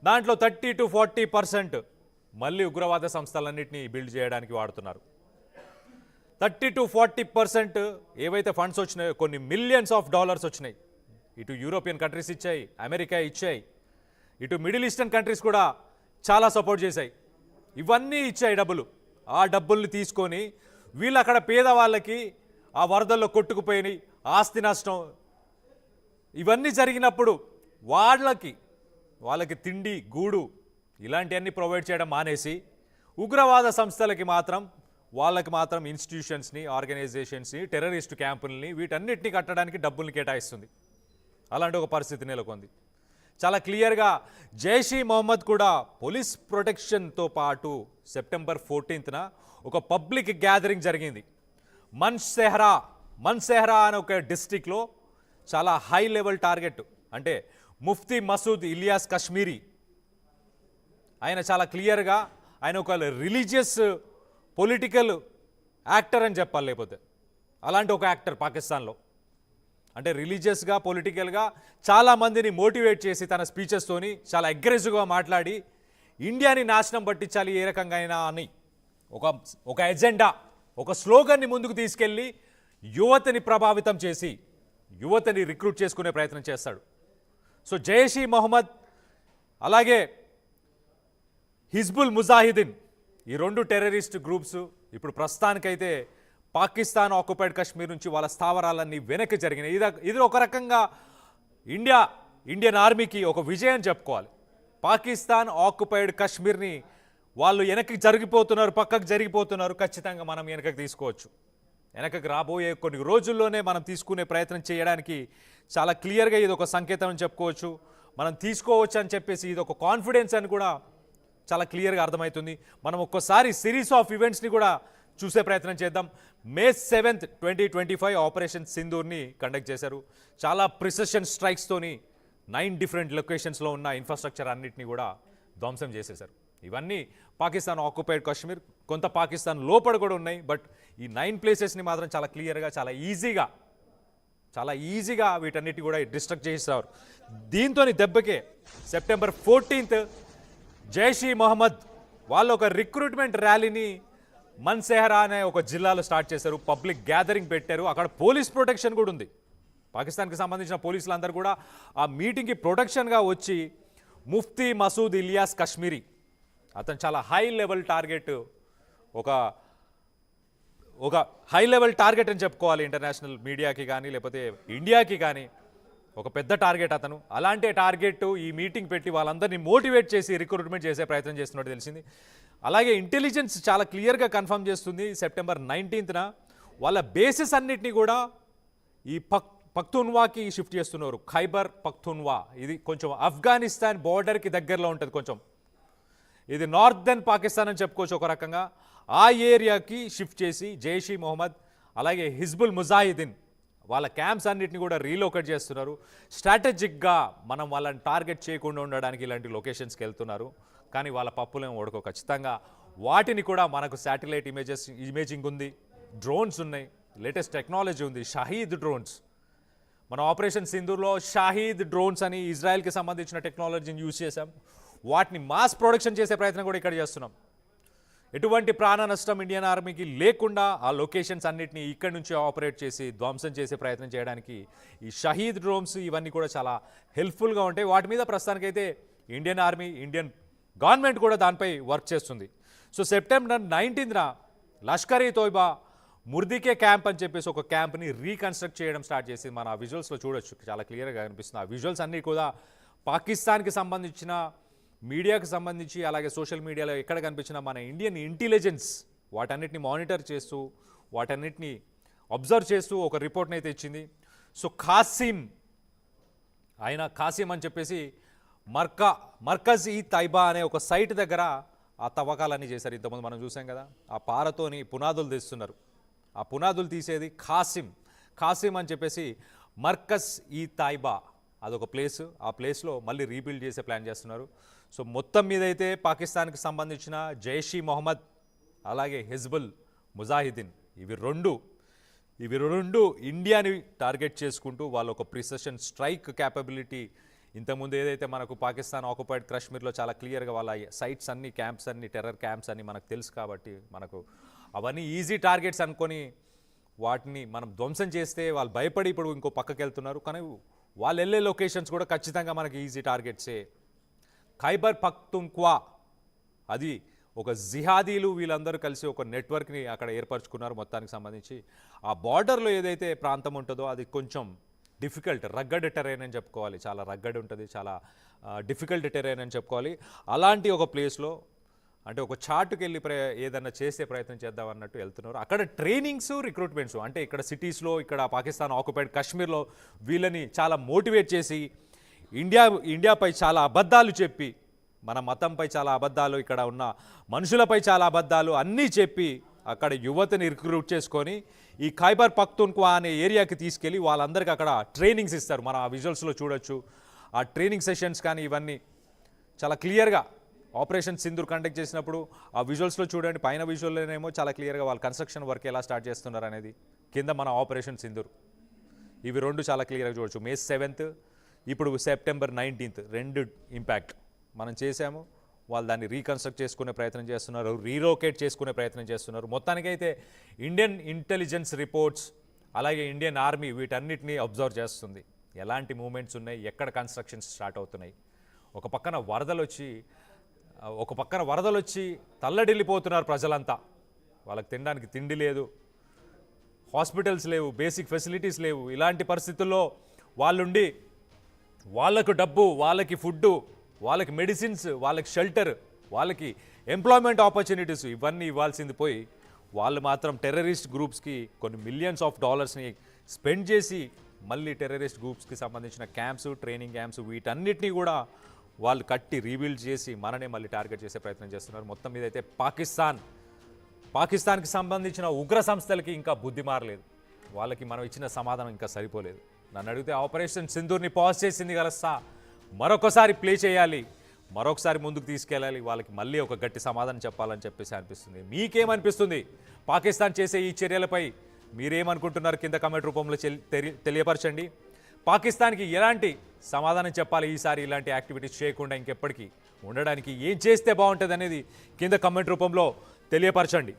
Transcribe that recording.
దాంట్లో 30-40% మళ్ళీ ఉగ్రవాద సంస్థలన్నింటినీ బిల్డ్ చేయడానికి వాడుతున్నారు. 30-40% ఏవైతే ఫండ్స్ వచ్చినాయో కొన్ని మిలియన్స్ ఆఫ్ డాలర్స్ వచ్చినాయి. ఇటు యూరోపియన్ కంట్రీస్ ఇచ్చాయి, అమెరికా ఇచ్చాయి, ఇటు మిడిల్ ఈస్టర్న్ కంట్రీస్ కూడా చాలా సపోర్ట్ చేశాయి. ఇవన్నీ ఇచ్చాయి డబ్బులు. ఆ డబ్బుల్ని తీసుకొని వీళ్ళు అక్కడ పేదవాళ్ళకి ఆ వరదల్లో కొట్టుకుపోయినాయి, ఆస్తి నష్టం ఇవన్నీ జరిగినప్పుడు వాళ్ళకి తిండి గూడు ఇలాంటివన్నీ ప్రొవైడ్ చేయడం మానేసి ఉగ్రవాద సంస్థలకి మాత్రం వాళ్ళకి మాత్రం ఇన్స్టిట్యూషన్స్ని, ఆర్గనైజేషన్స్ని, టెర్రరిస్ట్ క్యాంపుల్ని వీటన్నిటిని కట్టడానికి డబ్బుల్ని కేటాయిస్తుంది. అలాంటి ఒక పరిస్థితి నెలకొంది. చాలా క్లియర్గా జైష్ ఈ మొహమ్మద్ కూడా పోలీస్ ప్రొటెక్షన్తో పాటు సెప్టెంబర్ 14న ఒక పబ్లిక్ గ్యాదరింగ్ జరిగింది. మన్సెహ్రా అనే ఒక డిస్ట్రిక్ట్లో చాలా హై లెవెల్ టార్గెట్, అంటే ముఫ్తీ మసూద్ ఇలియాస్ కశ్మీరీ ఆయన చాలా క్లియర్గా ఆయన ఒక రిలీజియస్ పొలిటికల్ యాక్టర్ అని చెప్పాలి. లేకపోతే అలాంటి ఒక యాక్టర్ పాకిస్తాన్లో, అంటే రిలీజియస్గా పొలిటికల్గా చాలామందిని మోటివేట్ చేసి తన స్పీచెస్తోని చాలా అగ్రెసివ్గా మాట్లాడి ఇండియాని నాశనం పట్టించాలి ఏ రకంగా అయినా అని ఒక ఎజెండా, ఒక స్లోగన్ని ముందుకు తీసుకెళ్ళి యువతని ప్రభావితం చేసి యువతని రిక్రూట్ చేసుకునే ప్రయత్నం చేస్తాడు. సో జైష్ ఈ మొహమ్మద్ అలాగే హిజ్బుల్ ముజాహిదీన్ ఈ రెండు టెర్రరిస్ట్ గ్రూప్స్ ఇప్పుడు ప్రస్తుతానికైతే పాకిస్తాన్ ఆక్యుపైడ్ కాశ్మీర్ నుంచి వాళ్ళ స్థావరాలన్నీ వెనక్కి జరిగినాయి. ఇది ఒక రకంగా ఇండియన్ ఆర్మీకి ఒక విజయం చెప్పుకోవాలి. పాకిస్తాన్ ఆక్యుపైడ్ కాశ్మీర్ని వాళ్ళు వెనక్కి పక్కకు జరిగిపోతున్నారు. ఖచ్చితంగా మనం వెనకకి తీసుకోవచ్చు. వెనకకి రాబోయే కొన్ని రోజుల్లోనే మనం తీసుకునే ప్రయత్నం చేయడానికి చాలా క్లియర్గా ఇది ఒక సంకేతం అని చెప్పుకోవచ్చు. మనం తీసుకోవచ్చు అని చెప్పేసి ఇది ఒక కాన్ఫిడెన్స్ అని కూడా చాలా క్లియర్గా అర్థమవుతుంది. మనం ఒక్కసారి సిరీస్ ఆఫ్ ఈవెంట్స్ని కూడా చూసే ప్రయత్నం చేద్దాం. May 7th, 2025 ఆపరేషన్ సింధూర్ని కండక్ట్ చేశారు. చాలా ప్రిసిషన్ స్ట్రైక్స్తోని 9 డిఫరెంట్ లొకేషన్స్లో ఉన్న ఇన్ఫ్రాస్ట్రక్చర్ అన్నింటినీ కూడా ధ్వంసం చేసేశారు. ఇవన్నీ పాకిస్తాన్ ఆక్యుపైడ్ కాశ్మీర్, కొంత పాకిస్తాన్ లోపల కూడా ఉన్నాయి. బట్ ఈ 9 ప్లేసెస్ని మాత్రం చాలా క్లియర్గా చాలా ఈజీగా వీటన్నిటి కూడా డిస్ట్రక్ట్ చేసేవారు. దీంతో దెబ్బకే సెప్టెంబర్ 14th జైష్ ఈ మొహమ్మద్ వాళ్ళు ఒక రిక్రూట్మెంట్ ర్యాలీని మన్సెహ్రా అనే ఒక జిల్లాలో స్టార్ట్ చేశారు. పబ్లిక్ గ్యాదరింగ్ పెట్టారు. అక్కడ పోలీస్ ప్రొటెక్షన్ కూడా ఉంది. పాకిస్తాన్కి సంబంధించిన పోలీసులందరూ కూడా ఆ మీటింగ్కి ప్రొటెక్షన్గా వచ్చి ముఫ్తీ మసూద్ ఇలియాస్ కశ్మీరీ అతను చాలా హై లెవెల్ టార్గెట్, ఒక హై లెవెల్ టార్గెట్ అని చెప్పుకోవాలి. ఇంటర్నేషనల్ మీడియాకి కానీ లేకపోతే ఇండియాకి కానీ ఒక పెద్ద టార్గెట్ అతను. అలాంటి టార్గెట్ ఈ మీటింగ్ పెట్టి వాళ్ళందరినీ మోటివేట్ చేసి రిక్రూట్మెంట్ చేసే ప్రయత్నం చేస్తున్నట్టు తెలిసింది. అలాగే ఇంటెలిజెన్స్ చాలా క్లియర్గా కన్ఫర్మ్ చేస్తుంది. సెప్టెంబర్ 19న వాళ్ళ బేసెస్ అన్నిటినీ కూడా ఈ పఖ్తూన్వాకి షిఫ్ట్ చేస్తున్నారు. ఖైబర్ పఖ్తూన్వా ఇది కొంచెం ఆఫ్ఘనిస్తాన్ బోర్డర్కి దగ్గరలో ఉంటుంది. కొంచెం ఇది నార్దర్న్ పాకిస్తాన్ అని చెప్పుకోవచ్చు ఒక రకంగా. ఆ ఏరియాకి షిఫ్ట్ చేసి జైష్ ఈ మొహమ్మద్ అలాగే హిజ్బుల్ ముజాహిదీన్ వాళ్ళ క్యాంప్స్ అన్నింటినీ కూడా రీలోకేట్ చేస్తున్నారు. స్ట్రాటజిక్గా మనం వాళ్ళని టార్గెట్ చేయకుండా ఉండడానికి ఇలాంటి లొకేషన్స్కి వెళ్తున్నారు. కానీ వాళ్ళ పప్పులేం ఓడుకో ఖచ్చితంగా. వాటిని కూడా మనకు శాటిలైట్ ఇమేజింగ్ ఉంది, డ్రోన్స్ ఉన్నాయి, లేటెస్ట్ టెక్నాలజీ ఉంది, షహీద్ డ్రోన్స్. మన ఆపరేషన్ సింధూర్లో షహీద్ డ్రోన్స్ అని ఇజ్రాయెల్కి సంబంధించిన టెక్నాలజీని యూజ్ చేశాం. వాటిని మాస్ ప్రొడక్షన్ చేసే ప్రయత్నం కూడా ఇక్కడ చేస్తున్నాం. ఎటువంటి ప్రాణ నష్టం ఇండియన్ ఆర్మీకి లేకుండా ఆ లొకేషన్స్ అన్నిటిని ఇక్కడి నుంచి ఆపరేట్ చేసి ధ్వంసం చేసే ప్రయత్నం చేయడానికి ఈ షహీద్ డ్రోన్స్ ఇవన్నీ కూడా చాలా హెల్ప్ఫుల్గా ఉంటాయి. వాటి మీద ప్రస్తుతానికైతే ఇండియన్ ఆర్మీ, ఇండియన్ గవర్నమెంట్ కూడా దానిపై వర్క్ చేస్తుంది. సో సెప్టెంబర్ 19న లష్కర్ ఈ తోయిబా ముర్దికే క్యాంప్ అని చెప్పేసి ఒక క్యాంప్ని రీకన్స్ట్రక్ట్ చేయడం స్టార్ట్ చేసి మన ఆ విజువల్స్లో చూడొచ్చు. చాలా క్లియర్గా కనిపిస్తుంది. ఆ విజువల్స్ అన్నీ కూడా పాకిస్తాన్కి సంబంధించిన మీడియాకి సంబంధించి అలాగే సోషల్ మీడియాలో ఎక్కడ కనిపించిన మన ఇండియన్ ఇంటెలిజెన్స్ వాటన్నిటిని మానిటర్ చేస్తూ వాటన్నిటిని అబ్జర్వ్ చేస్తూ ఒక రిపోర్ట్ని అయితే ఇచ్చింది. సో ఖాసిం అని చెప్పేసి మర్కజ్ ఈ తైబా అనే ఒక సైట్ దగ్గర ఆ తవ్వకాలన్నీ చేశారు. ఇంతకుముందు మనం చూసాం కదా, ఆ పారతోని పునాదులు తీస్తున్నారు. ఆ పునాదులు తీసేది ఖాసిం అని చెప్పేసి మర్కజ్ ఈ తైబా అదొక ప్లేస్. ఆ ప్లేస్లో మళ్ళీ రీబిల్డ్ చేసే ప్లాన్ చేస్తున్నారు. సో మొత్తం మీద అయితే పాకిస్తాన్కి సంబంధించిన జైష్ ఈ మొహమ్మద్ అలాగే హిజ్బుల్ ముజాహిదీన్ ఇవి రెండు ఇండియాని టార్గెట్ చేసుకుంటూ వాళ్ళు ఒక ప్రిసిషన్ స్ట్రైక్ క్యాపబిలిటీ ఇంతకుముందు ఏదైతే మనకు పాకిస్తాన్ ఆక్యుపైడ్ కాశ్మీర్లో చాలా క్లియర్గా వాళ్ళ సైట్స్ అన్ని క్యాంప్స్ అన్ని టెర్రర్ క్యాంప్స్ అన్ని మనకు తెలుసు కాబట్టి మనకు అవన్నీ ఈజీ టార్గెట్స్ అనుకొని వాటిని మనం ధ్వంసం చేస్తే వాళ్ళు భయపడి ఇప్పుడు ఇంకో పక్కకి వెళ్తున్నారు. కానీ వాళ్ళు వెళ్ళే లొకేషన్స్ కూడా ఖచ్చితంగా మనకి ఈజీ టార్గెట్సే. ఖైబర్ పఖ్తూన్ఖ్వా అది ఒక జిహాదీలు వీళ్ళందరూ కలిసి ఒక నెట్వర్క్ని అక్కడ ఏర్పరచుకున్నారు మొత్తానికి సంబంధించి. ఆ బార్డర్లో ఏదైతే ప్రాంతం ఉంటుందో అది కొంచెం డిఫికల్ట్ రగ్గడ్ టెరైన్ అని చెప్పుకోవాలి. చాలా రగ్గడ్ ఉంటుంది, చాలా డిఫికల్ట్ టెరైన్ అని చెప్పుకోవాలి. అలాంటి ఒక ప్లేస్లో అంటే ఒక చాటుకు వెళ్ళి ఏదన్నా చేసే ప్రయత్నం చేద్దాం అన్నట్టు వెళ్తున్నారు. అక్కడ ట్రైనింగ్స్ రిక్రూట్మెంట్స్ అంటే ఇక్కడ సిటీస్లో ఇక్కడ పాకిస్తాన్ ఆక్యుపైడ్ కాశ్మీర్లో వీళ్ళని చాలా మోటివేట్ చేసి ఇండియాపై చాలా అబద్ధాలు చెప్పి మన మతంపై చాలా అబద్ధాలు ఇక్కడ ఉన్న మనుషులపై చాలా అబద్ధాలు అన్నీ చెప్పి అక్కడ యువతని రిక్రూట్ చేసుకొని ఈ ఖైబర్ పఖ్తూన్ఖ్వా అనే ఏరియాకి తీసుకెళ్ళి వాళ్ళందరికీ అక్కడ ట్రైనింగ్స్ ఇస్తారు. మనం ఆ విజువల్స్లో చూడొచ్చు ఆ ట్రైనింగ్ సెషన్స్ కానీ ఇవన్నీ చాలా క్లియర్గా ఆపరేషన్ సింధూర్ కండక్ట్ చేసినప్పుడు ఆ విజువల్స్లో చూడండి. పైన విజువల్లోనేమో చాలా క్లియర్గా వాళ్ళు కన్స్ట్రక్షన్ వర్క్ ఎలా స్టార్ట్ చేస్తున్నారు అనేది, కింద మన ఆపరేషన్ సింధూర్. ఇవి రెండు చాలా క్లియర్గా చూడొచ్చు. May 7th ఇప్పుడు September 19th 2 ఇంపాక్ట్ మనం చేశాము. వాళ్ళు దాన్ని రీకన్స్ట్రక్ట్ చేసుకునే ప్రయత్నం చేస్తున్నారు, రీలోకేట్ చేసుకునే ప్రయత్నం చేస్తున్నారు. మొత్తానికైతే ఇండియన్ ఇంటెలిజెన్స్ రిపోర్ట్స్ అలాగే ఇండియన్ ఆర్మీ వీటన్నిటిని అబ్జర్వ్ చేస్తుంది. ఎలాంటి మూమెంట్స్ ఉన్నాయి, ఎక్కడ కన్స్ట్రక్షన్స్ స్టార్ట్ అవుతున్నాయి. ఒక పక్కన వరదలు వచ్చి తల్లడిల్లిపోతున్నారు ప్రజలంతా. వాళ్ళకి తినడానికి తిండి లేదు, హాస్పిటల్స్ లేవు, బేసిక్ ఫెసిలిటీస్ లేవు. ఇలాంటి పరిస్థితుల్లో వాళ్ళుండి వాళ్ళకు డబ్బు, వాళ్ళకి ఫుడ్డు, వాళ్ళకి మెడిసిన్స్, వాళ్ళకి షెల్టర్, వాళ్ళకి ఎంప్లాయ్మెంట్ ఆపర్చునిటీస్ ఇవన్నీ ఇవ్వాల్సింది పోయి వాళ్ళు మాత్రం టెర్రరిస్ట్ గ్రూప్స్కి కొన్ని మిలియన్స్ ఆఫ్ డాలర్స్ని స్పెండ్ చేసి మళ్ళీ టెర్రరిస్ట్ గ్రూప్స్కి సంబంధించిన క్యాంప్స్, ట్రైనింగ్ క్యాంప్స్ వీటన్నిటినీ కూడా వాళ్ళు కట్టి రీబిల్డ్ చేసి మననే మళ్ళీ టార్గెట్ చేసే ప్రయత్నం చేస్తున్నారు. మొత్తం మీద అయితే పాకిస్తాన్కి సంబంధించిన ఉగ్ర సంస్థలకి ఇంకా బుద్ధి మారలేదు. వాళ్ళకి మనం ఇచ్చిన సమాధానం ఇంకా సరిపోలేదు. నన్ను అడిగితే ఆపరేషన్ సింధూర్ని పాజ్ చేసింది కలస్తా మరొకసారి ప్లే చేయాలి, మరొకసారి ముందుకు తీసుకెళ్ళాలి, వాళ్ళకి మళ్ళీ ఒక గట్టి సమాధానం చెప్పాలని చెప్పేసి అనిపిస్తుంది. మీకేమనిపిస్తుంది పాకిస్తాన్ చేసే ఈ చర్యలపై? మీరేమనుకుంటున్నారు కింద కమెంట్ రూపంలో తెలియపరచండి. పాకిస్తాన్కి ఎలాంటి సమాధానం చెప్పాలి ఈసారి ఇలాంటి యాక్టివిటీస్ చేయకుండా ఇంకెప్పటికీ ఉండడానికి ఏం చేస్తే బాగుంటుంది అనేది కింద కమెంట్ రూపంలో తెలియపరచండి.